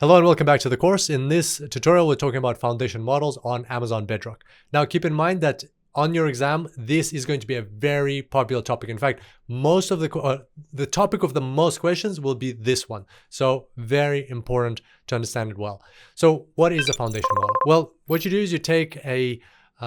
Hello and welcome back to the course. In this tutorial, we're talking about foundation models on Amazon Bedrock. Now, keep in mind that on your exam, this is going to be a very popular topic. In fact, most of the topic of the most questions will be this one. So very important to understand it well. So what is a foundation model? Well, what you do is you take a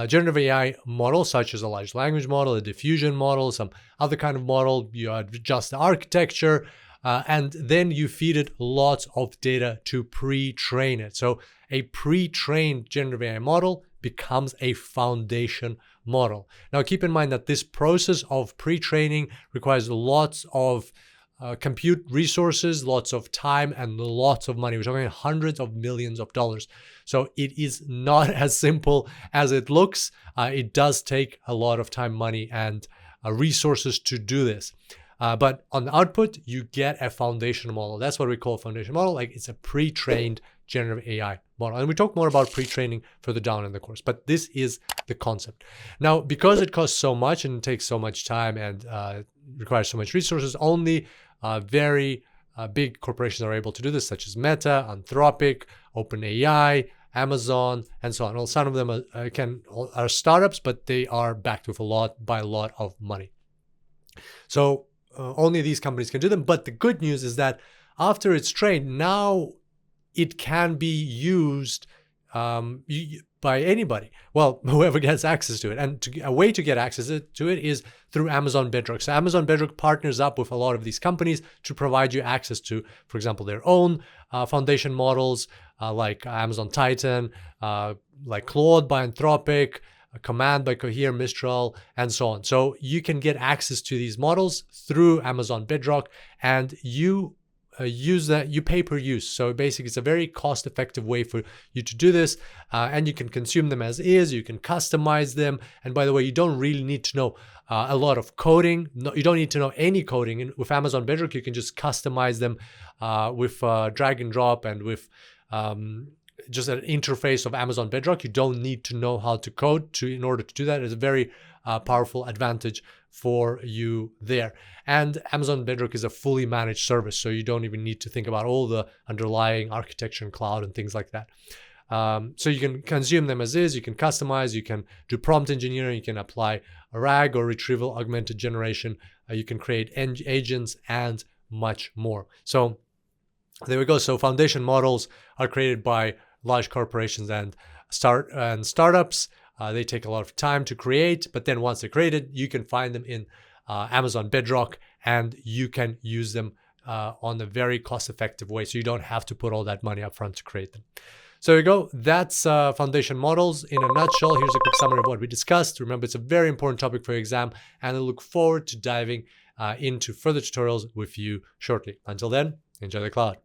generative AI model, such as a large language model, a diffusion model, some other kind of model, you adjust the architecture, and then you feed it lots of data to pre-train it. So a pre-trained generative AI model becomes a foundation model. Now, keep in mind that this process of pre-training requires lots of compute resources, lots of time, and lots of money. We're talking hundreds of millions of dollars. So it is not as simple as it looks. It does take a lot of time, money, and resources to do this. But on the output, you get a foundation model. That's what we call a foundation model. Like, it's a pre-trained generative AI model. And we talk more about pre-training further down in the course, but this is the concept. Now, because it costs so much and takes so much time and requires so much resources, only very big corporations are able to do this, such as Meta, Anthropic, OpenAI, Amazon, and so on. Well, some of them are startups, but they are backed with a lot of money. So only these companies can do them. But the good news is that after it's trained, now it can be used by anybody. Well, whoever gets access to it. And a way to get access to it is through Amazon Bedrock. So Amazon Bedrock partners up with a lot of these companies to provide you access to, for example, their own foundation models like Amazon Titan, like Claude by Anthropic, Command by Cohere, Mistral, and so on. So you can get access to these models through Amazon Bedrock, and you use that, you pay per use. So basically, it's a very cost-effective way for you to do this, and you can consume them as is. You can customize them. And by the way, you don't really need to know a lot of coding. No, you don't need to know any coding. And with Amazon Bedrock, you can just customize them with drag and drop and with just an interface of Amazon Bedrock. You don't need to know how to code in order to do that. It's a very powerful advantage for you there. And Amazon Bedrock is a fully managed service, so you don't even need to think about all the underlying architecture and cloud and things like that. So you can consume them as is, you can customize, you can do prompt engineering, you can apply a RAG or retrieval augmented generation, you can create agents and much more. So there we go. So foundation models are created by large corporations and startups. They take a lot of time to create, but then once they're created, you can find them in Amazon Bedrock, and you can use them on a very cost-effective way. So you don't have to put all that money up front to create them. So there you go. That's foundation models in a nutshell. Here's a quick summary of what we discussed. Remember, it's a very important topic for your exam, and I look forward to diving into further tutorials with you shortly. Until then, enjoy the cloud.